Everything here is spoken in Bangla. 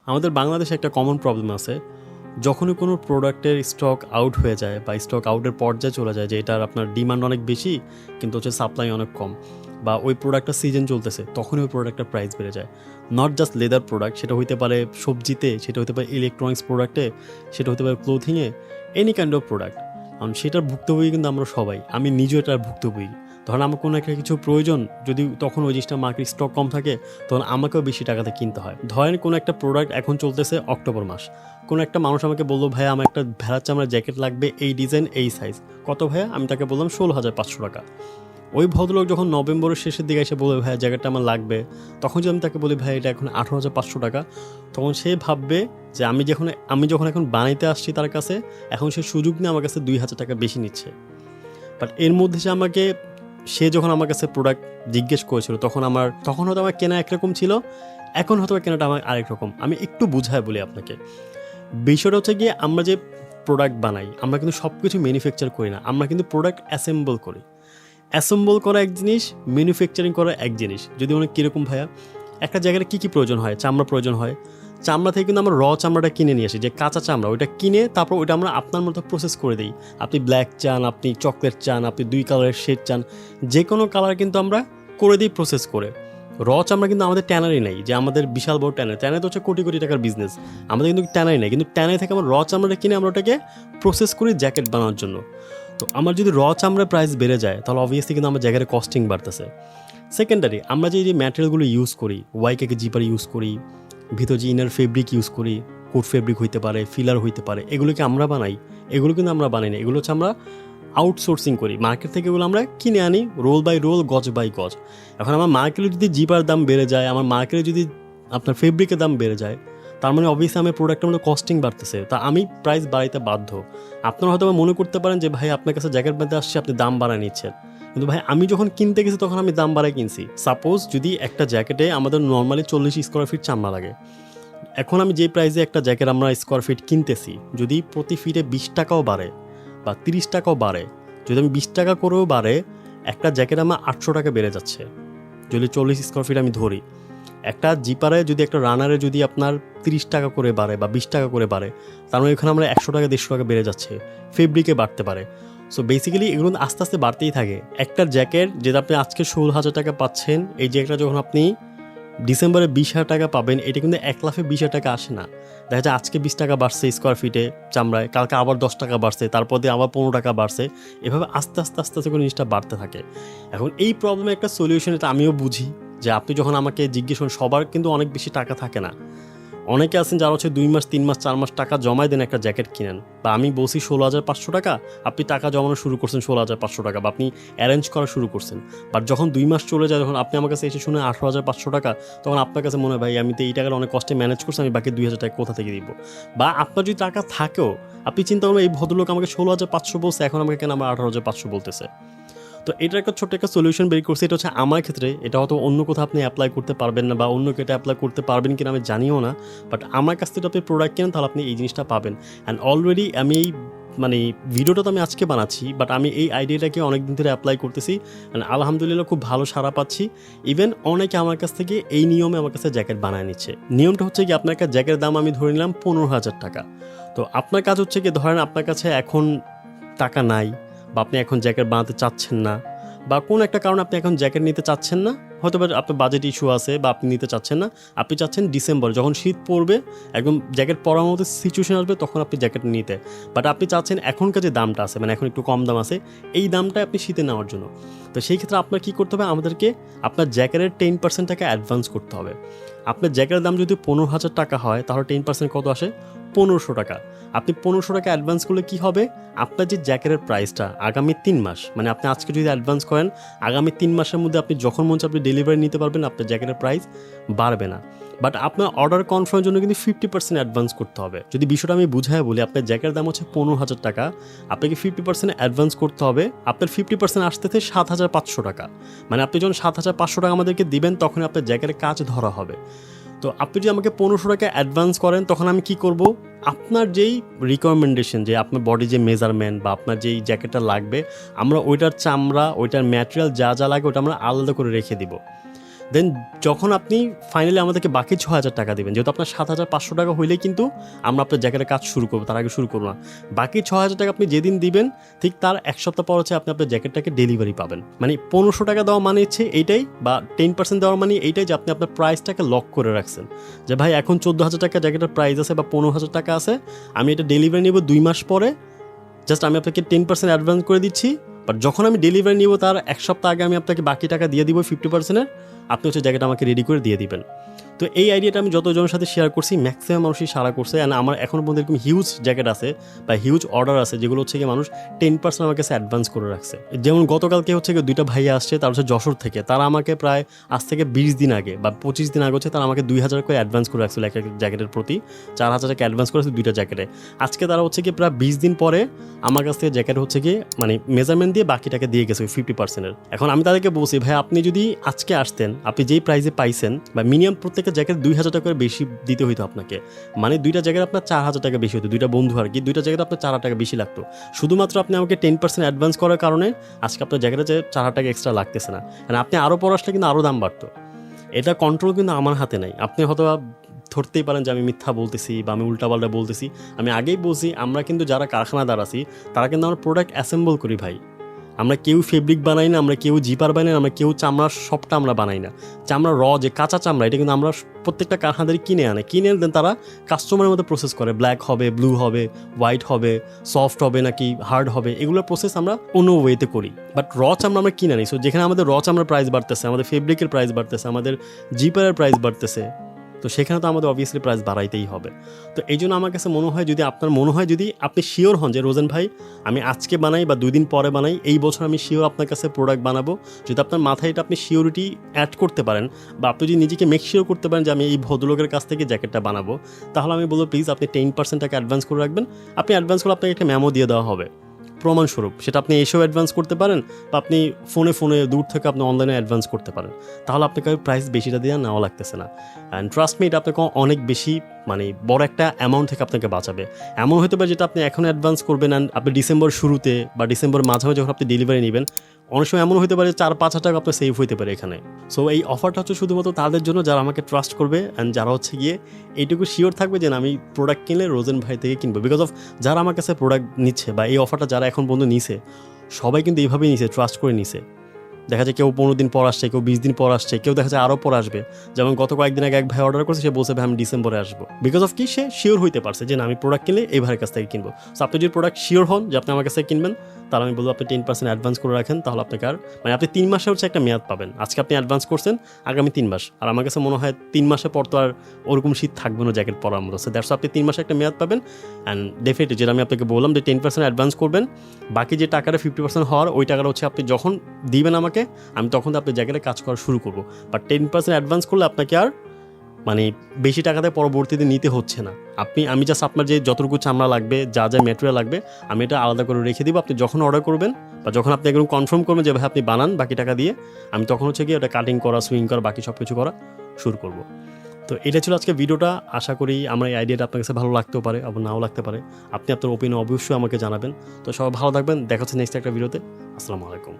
আমাদের বাংলাদেশে একটা কমন প্রবলেম আছে, যখনই কোনো প্রোডাক্টের স্টক আউট হয়ে যায় বা স্টক আউটের পর্যায়ে চলে যায় যে এটার আপনার ডিমান্ড অনেক বেশি কিন্তু হচ্ছে সাপ্লাই অনেক কম, বা ওই প্রোডাক্টটা সিজন চলতেছে, তখনই ওই প্রোডাক্টের প্রাইস বেড়ে যায়। নট জাস্ট লেদার প্রোডাক্ট, সেটা হইতে পারে সবজিতে, সেটা হতে পারে ইলেকট্রনিক্স প্রোডাক্টে, সেটা হতে পারে ক্লোথিংয়ে, এনি কাইন্ড অফ প্রোডাক্ট। কারণ সেটার ভুক্তভোগী কিন্তু আমরা সবাই, আমি নিজেও এটার ভুক্তভোগী। ধরেন আমার কোনো একটা কিছু প্রয়োজন, যদি তখন ওই জিনিসটা মার্কেট স্টক কম থাকে তখন আমাকেও বেশি টাকাতে কিনতে হয়। ধরেন কোনো একটা প্রোডাক্ট এখন চলতেছে অক্টোবর মাস, কোনো একটা মানুষ আমাকে বললো ভাইয়া আমার একটা ভেড়ার চামড়ার জ্যাকেট লাগবে, এই ডিজাইন এই সাইজ, কত ভাইয়া? আমি তাকে বললাম 16,500 টাকা। ওই ভদ্রলোক যখন নভেম্বরের শেষের দিকে এসে বলে ভাইয়া জ্যাকেটটা আমার লাগবে, তখন যদি আমি তাকে বলি ভাই এটা এখন 18,500 টাকা, তখন সে ভাববে যে আমি যখন এখন বানাইতে আসছি তার কাছে, এখন সে সুযোগ নিয়ে আমার কাছে 2,000 টাকা বেশি নিচ্ছে। বাট এর মধ্যে সে যখন আমার কাছে প্রোডাক্ট জিজ্ঞেস করেছিল তখন হয়তো আমার কেনা একরকম ছিল, এখন হয়তো কেনাটা আমার আরেক রকম। আমি একটু বুঝায় বলি আপনাকে, বিষয়টা হচ্ছে গিয়ে আমরা যে প্রোডাক্ট বানাই আমরা কিন্তু সব কিছু ম্যানুফ্যাকচার করি না, আমরা কিন্তু প্রোডাক্ট অ্যাসেম্বল করি। অ্যাসেম্বল করা এক জিনিস, ম্যানুফ্যাকচারিং করা এক জিনিস। যদি অনেক কীরকম ভাইয়া, একটা জায়গায় কী কী প্রয়োজন হয়? চামড়া প্রয়োজন হয়, চামড়া থেকে কিন্তু আমরা চামড়াটা কিনে নিয়ে আসি, যে কাঁচা চামড়া, ওইটা কিনে তারপর ওইটা আমরা আপনার মতো প্রসেস করে দিই। আপনি ব্ল্যাক চান, আপনি চকলেট চান, আপনি 2 কালারের শেড চান, যে কোনো কালার কিন্তু আমরা করে দিই প্রসেস করে। চামড়া কিন্তু আমাদের ট্যানারি নেই, যে আমাদের বিশাল বড় ট্যানারি তো হচ্ছে কোটি কোটি টাকার বিজনেস, আমাদের কিন্তু ট্যানারি নেই। কিন্তু ট্যানারি থেকে আমরা চামড়াটা কিনে আমরা ওটাকে প্রসেস করি জ্যাকেট বানানোর জন্য। তো আমার যদি চামড়ার প্রাইস বেড়ে যায় তাহলে অবভিয়াসলি কিন্তু আমার জ্যাকেটের কস্টিং বাড়তেছে। সেকেন্ডারি, আমরা যে ম্যাটেরিয়ালগুলো ইউজ করি, ওয়াইকে জিপার ইউজ করি, ভিতর যে ইনার ফেব্রিক ইউজ করি, কোট ফেব্রিক হইতে পারে, ফিলার হইতে পারে, এগুলোকে আমরা বানাই? এগুলো কিন্তু আমরা বানাই না, এগুলো হচ্ছে আমরা আউটসোর্সিং করি। মার্কেট থেকে এগুলো আমরা কিনে আনি রোল বাই রোল, গজ বাই গজ। এখন আমার মার্কেটে যদি জিপার দাম বেড়ে যায়, আমার মার্কেটে যদি আপনার ফেব্রিকের দাম বেড়ে যায়, তার মানে অবভিয়াসলি আমার প্রোডাক্টের মধ্যে কস্টিং বাড়তেছে, তা আমি প্রাইস বাড়াইতে বাধ্য। আপনারা হয়তো মনে করতে পারেন যে ভাই আপনার কাছে জ্যাকেট বানাতে আসছে, আপনি দাম বাড়ায় নিচ্ছেন, কিন্তু ভাই আমি যখন কিনতে গেছি তখন আমি দাম বাড়ায় কিনছি। সাপোজ যদি একটা জ্যাকেটে আমাদের নর্মালি 40 স্কোয়ার ফিট চামড়া লাগে, এখন আমি যে প্রাইসে একটা জ্যাকেট আমরা স্কোয়ার ফিট কিনতেছি, যদি প্রতি ফিটে 20 টাকাও বাড়ে বা 30 টাকাও বাড়ে, যদি আমি 20 টাকা করেও বাড়ে, একটা জ্যাকেট আমার 800 টাকা বেড়ে যাচ্ছে। যদি 40 স্কোয়ার ফিট আমি ধরি, একটা জিপারে যদি একটা রানারে যদি আপনার 30 টাকা করে বাড়ে বা 20 টাকা করে বাড়ে, তার মানে এখানে আমরা 100 টাকা 150 টাকা বেড়ে যাচ্ছে, ফেব্রিকে বাড়তে পারে। সো বেসিক্যালি এগুলো আস্তে আস্তে বাড়তেই থাকে। একটা জ্যাকেট যেটা আপনি আজকে 16,000 টাকা পাচ্ছেন, এই জ্যাকেটটা যখন আপনি ডিসেম্বরে 20,000 টাকা পাবেন, এটা কিন্তু 1 লাফে 20,000 টাকা আসে না। দেখা যায় আজকে 20 টাকা বাড়ছে স্কোয়ার ফিটে চামড়ায়, কালকে আবার 10 টাকা বাড়ছে, তারপর দিয়ে আবার 15 টাকা বাড়ছে, এভাবে আস্তে আস্তে আস্তে আস্তে করে জিনিসটা বাড়তে থাকে। এখন এই প্রবলেমের একটা সলিউশন, এটা আমিও বুঝি, যে আপনি যখন আমাকে জিজ্ঞেস করেন, সবার কিন্তু অনেক বেশি টাকা থাকে না। অনেকে আছেন যারা হচ্ছে 2 মাস 3 মাস 4 মাস টাকা জমায় দেন একটা জ্যাকেট কিনেন, বা আমি বলছি 16,500 টাকা, আপনি টাকা জমানো শুরু করছেন 16,500 টাকা, বা আপনি অ্যারেঞ্জ করা শুরু করছেন। বাট যখন 2 মাস চলে যায়, যখন আপনি আমার কাছে এসে শুনে 18,500 টাকা, তখন আপনার কাছে মনে হয় ভাই আমি তো এই টাকার অনেক কষ্টে ম্যানেজ করছি, আমি বাকি 2,000 টাকা কোথা থেকে দিব? বা আপনার যদি টাকা থাকেও, আপনি চিন্তা করবেন এই ভদ্রলোক আমাকে 16,500 বলছে, এখন আমাকে কেন আমার 18,500 বলতেছে। তো এটার একটা ছোট্ট একটা সলিউশন বের করছি। এটা হচ্ছে আমার ক্ষেত্রে, এটা হয়তো অন্য কোথাও আপনি অ্যাপ্লাই করতে পারবেন না, বা অন্য কেটে অ্যাপ্লাই করতে পারবেন কিনা আমি জানিও না, বাট আমার কাছ থেকে আপনি প্রোডাক্ট কেনেন তাহলে আপনি এই জিনিসটা পাবেন। অ্যান্ড অলরেডি আমি এই ভিডিওটা তো আমি আজকে বানাচ্ছি, বাট আমি এই আইডিয়াটাকে অনেকদিন ধরে অ্যাপ্লাই করতেছি, অ্যান্ড আলহামদুলিল্লাহ খুব ভালো সাড়া পাচ্ছি। ইভেন অনেকে আমার কাছ থেকে এই নিয়মে আমার কাছে জ্যাকেট বানায় নিচ্ছে। নিয়মটা হচ্ছে কি, আপনার কাছে জ্যাকেটের দাম আমি ধরে নিলাম 15,000 টাকা। তো আপনার কাজ হচ্ছে কি, ধরেন আপনার কাছে এখন টাকা নাই, বা আপনি এখন জ্যাকেট বানাতে চাচ্ছেন না, বা কোনো একটা কারণে আপনি এখন জ্যাকেট নিতে চাচ্ছেন না, হয়তো বা আপনার বাজেট ইস্যু আছে, বা আপনি নিতে চাচ্ছেন না, আপনি চাচ্ছেন ডিসেম্বর যখন শীত পড়বে, একদম জ্যাকেট পরার মতো সিচুয়েশন আসবে, তখন আপনি জ্যাকেট নিতে, বাট আপনি চাচ্ছেন এখনকার যে দামটা আছে, এখন একটু কম দাম আছে, এই দামটা আপনি শীতে নেওয়ার জন্য। তো সেই ক্ষেত্রে আপনার কী করতে হবে, আমাদেরকে আপনার জ্যাকেটের 10% টাকা অ্যাডভান্স করতে হবে। আপনার জ্যাকেটের দাম যদি 15,000 টাকা হয়, তাহলে 10% কত আসে? 1,500 টাকা। আপনি 1,500 টাকা অ্যাডভান্স করলে কি হবে, আপনার যে জ্যাকেটের প্রাইসটা আগামী 3 মাস, আপনি আজকে যদি অ্যাডভান্স করেন, আগামী 3 মাসের মধ্যে আপনি যখন মন চায় আপনি ডেলিভারি নিতে পারবেন, আপনার জ্যাকেটের প্রাইস বাড়বে না। বাট আপনার অর্ডার কনফার্মের জন্য কিন্তু 50% অ্যাডভান্স করতে হবে। যদি বিষয়টা আমি বুঝাই বলি, আপনার জ্যাকেটের দাম হচ্ছে 15,000 টাকা, আপনাকে 50% অ্যাডভান্স করতে হবে, আপনার 50% আসতেছে 7,500 টাকা। আপনি যখন 7,500 টাকা আমাদেরকে দিবেন, তখন আপনার জ্যাকেটের কাজ ধরা হবে। তো আপনি যদি আমাকে 1500 টাকা অ্যাডভান্স করেন, তখন আমি কি করব, আপনার যেই রিকমেন্ডেশন, যে আপনার বডি যে মেজারমেন্ট বা আপনার যেই জ্যাকেটটা লাগবে, আমরা ওইটার চামড়া, ওইটার ম্যাটেরিয়াল যা যা লাগে ওটা আমরা আলাদা করে রেখে দিব। দেন যখন আপনি ফাইনালি আমাদেরকে বাকি 6,000 টাকা দেবেন, যেহেতু আপনার 7,500 টাকা হইলেই কিন্তু আমরা আপনার জ্যাকেটের কাজ শুরু করবো, তার আগে শুরু করবো না। বাকি 6,000 টাকা আপনি যেদিন দিবেন ঠিক তার 1 সপ্তাহ পর হচ্ছে আপনি আপনার জ্যাকেটটাকে ডেলিভারি পাবেন। মানে 1500 টাকা দেওয়া মানে হচ্ছে এইটাই, বা 10% দেওয়ার মানে এইটাই যে আপনি আপনার প্রাইসটাকে লক করে রাখছেন, যে ভাই এখন 14,000 টাকা জ্যাকেটের প্রাইস আছে বা 15,000 টাকা আছে, আমি এটা ডেলিভারি নেব 2 মাস পরে, জাস্ট আমি আপনাকে 10% অ্যাডভান্স করে দিচ্ছি, বাট যখন আমি ডেলিভারি নিব তার 1 সপ্তাহ আগে আমি আপনাকে বাকি টাকা দিয়ে দিব 50%-এর, আপনি হচ্ছে জ্যাকেট আমাকে রেডি করে দিয়ে দিবেন। তো এই আইডিয়াটা আমি যতজনের সাথে শেয়ার করছি ম্যাক্সিমাম মানুষই সারা করছে, অ্যান্ড আমার এখন পর্যন্ত এরকম হিউজ জ্যাকেট আছে বা হিউজ অর্ডার আছে যেগুলো হচ্ছে গিয়ে মানুষ 10% আমার কাছে অ্যাডভান্স করে রাখছে। যেমন গতকালকে হচ্ছে গিয়ে 2টা ভাইয়া আসছে, তার হচ্ছে যশোর থেকে, তারা আমাকে প্রায় আজ থেকে 20 দিন আগে বা 25 দিন আগে হচ্ছে তারা আমাকে 2,000 করে অ্যাডভান্স করে রাখছিল এক জ্যাকেটের প্রতি, 4,000 টাকা অ্যাডভান্স করেছে 2টা জ্যাকেটে। আজকে তারা হচ্ছে কি প্রায় 20 দিন পরে আমার কাছ থেকে জ্যাকেট হচ্ছে গিয়ে মানে মেজারমেন্ট দিয়ে বাকি টাকা দিয়ে গেছে 50%-এর। এখন আমি তাদেরকে বলছি ভাই আপনি যদি আজকে আসতেন, আপনি যেই প্রাইসে পাইছেন বা মিনিমাম প্রত্যেকের জ্যাকেট 2,000 টাকা বেশি দিতে হইতো আপনাকে, মানে 2টা জায়গায় আপনার 4,000 টাকা বেশি হতো, 2টা বন্ধু আর কি, 2টা জায়গায় আপনার 4,000 টাকা বেশি লাগতো। শুধুমাত্র আপনি আমাকে 10% অ্যাডভান্স করার কারণে আজকে আপনার জায়গাটা যে 4,000 টাকা এক্সট্রা লাগতেছে না, মানে আপনি আরও পর আসলে কিন্তু আরও দাম বাড়তো। এটা কন্ট্রোল কিন্তু আমার হাতে নাই। আপনি হয়তো ধরতেই পারেন যে আমি মিথ্যা বলতেছি বা আমি উল্টাপাল্টা বলতেছি। আমি আগেই বলছি আমরা কিন্তু যারা কারখানাদার আছি তারা কিন্তু আমরা প্রোডাক্ট অ্যাসেম্বল করি ভাই। আমরা কেউ ফেব্রিক বানাই না, আমরা কেউ জিপার বানাই না, আমরা কেউ চামড়ার সবটা আমরা বানাই না। চামড়া যে কাঁচা চামড়া এটা কিন্তু আমরা প্রত্যেকটা কারখানাদারি কিনে দেন তারা কাস্টমারের মধ্যে প্রসেস করে, ব্ল্যাক হবে, ব্লু হবে, হোয়াইট হবে, সফট হবে নাকি হার্ড হবে, এগুলোর প্রসেস আমরা অন্য ওয়েতে করি। বাট চামড়া আমরা কিনে নিই। সো যেখানে আমাদের চামড়ার প্রাইস বাড়তেছে, আমাদের ফেব্রিকের প্রাইস বাড়তেছে, আমাদের জিপারের প্রাইস বাড়তেছে, তো সেখানে তো আমাদের অবভিয়াসলি প্রাইস বাড়াইতেই হবে। তো এই জন্য আমার কাছে মনে হয় যদি আপনার মনে হয়, যদি আপনি শিওর হন যে রোজেন ভাই আমি আজকে বানাই বা 2 দিন পরে বানাই, এই বছর আমি শিওর আপনার কাছে প্রোডাক্ট বানাবো, যদি আপনার মাথায় এটা আপনি শিওরিটি অ্যাড করতে পারেন বা আপনি যদি নিজেকে মেক শিওর করতে পারেন যে আমি এই ভদ্রলোকের কাছ থেকে জ্যাকেটটা বানাবো, তাহলে আমি বলবো প্লিজ আপনি 10% টাকা অ্যাডভান্স করে রাখবেন। আপনি অ্যাডভান্স করলে আপনাকে একটা মেমো দিয়ে দেওয়া হবে প্রমাণস্বরূপ, সেটা আপনি এসেও অ্যাডভান্স করতে পারেন বা আপনি ফোনে দূর থেকে আপনি অনলাইনে অ্যাডভান্স করতে পারেন, তাহলে আপনাকে প্রাইস বেশিটা দিয়ে নেওয়া লাগতেছে না। অ্যান্ড ট্রাস্ট মি, এটা আপনাকে অনেক বেশি মানে বড় একটা অ্যামাউন্ট থেকে আপনাকে বাঁচাবে। এমন হতে পারে যেটা আপনি এখন অ্যাডভান্স করবেন অ্যান্ড আপনি ডিসেম্বর শুরুতে বা ডিসেম্বর মাঝামাঝি যখন আপনি ডেলিভারি নেবেন, অনেক সময় এমন হতে পারে 4-5 টাকা আপনার সেভ হতে পারে এখানে। সো এই অফারটা হচ্ছে শুধুমাত্র তাদের জন্য যারা আমাকে ট্রাস্ট করবে অ্যান্ড যারা হচ্ছে গিয়ে এইটুকু শিওর থাকবে যে আমি প্রোডাক্ট কিনলে রোজেন ভাই থেকে কিনবো। বিকজ অফ যারা আমার কাছে প্রোডাক্ট নিচ্ছে বা এই অফারটা যারা এখন পর্যন্ত নিছে, সবাই কিন্তু এইভাবেই নিছে, ট্রাস্ট করে নিছে। দেখা যায় কেউ 15 দিন পর আসছে, কেউ 20 দিন পর আসছে, কেউ দেখা যায় আরও পর আসবে। যেমন গত কয়েকদিন আগে এক ভাই অর্ডার করছে, সে বলছে ভাই আমি ডিসেম্বরে আসবো। বিকজ অফ কি, সে শিওর হইতে পারছে যে আমি প্রোডাক্ট কিনলে এই ভাইয়ের কাছ থেকে কিনবো। সো আপনি যদি প্রোডাক্ট শিওর হন যে আপনি আমার কাছে কিনবেন, তাহলে আমি বলবো আপনি 10% অ্যাডভান্স করে রাখেন, তাহলে আপনাকে আর মানে আপনি 3 মাসে হচ্ছে একটা মেয়াদ পাবেন। আজকে আপনি অ্যাডভান্স করছেন, আগামী 3 মাস, আর আমার কাছে মনে হয় 3 মাসের পর তো আর ওরকম শীত থাকবে না জ্যাকেট পরার মতো। সো দ্যাটস আপনি 3 মাসে একটা মেয়াদ পাবেন। অ্যান্ড ডেফিনেটলি যেটা আমি আপনাকে বললাম যে 10% অ্যাডভান্স করবেন, বাকি যে টাকাটা 50% হওয়ার ওই টাকাটা হচ্ছে আপনি যখন দিবেন আমাকে, আমি তখন আপনি জ্যাকেটে কাজ করা শুরু করবো। বাট 10% অ্যাডভান্স করলে আপনাকে আর মানে বেশি টাকাতে পরবর্তীতে নিতে হচ্ছে না। আমি জাস্ট আপনার যে যতটুকু চামড়া লাগবে, যা ম্যাটেরিয়াল লাগবে, আমি এটা আলাদা করে রেখে দিব। আপনি যখন অর্ডার করবেন বা যখন আপনি একদম কনফার্ম করবেন যে ভাই আপনি বানান বাকি টাকা দিয়ে, আমি তখন হচ্ছে গিয়ে ওটা কাটিং করা, সুইং করা, বাকি সব কিছু করা শুরু করব। তো এটা ছিল আজকে ভিডিওটা। আশা করি আমার এই আইডিয়াটা আপনার কাছে ভালো লাগতেও পারে, আবার নাও লাগতে পারে। আপনি আপনার ওপিনিয়ন অবশ্যই আমাকে জানাবেন। তো সবাই ভালো থাকবেন, দেখা হচ্ছে নেক্সট একটা ভিডিওতে। আসসালামু আলাইকুম।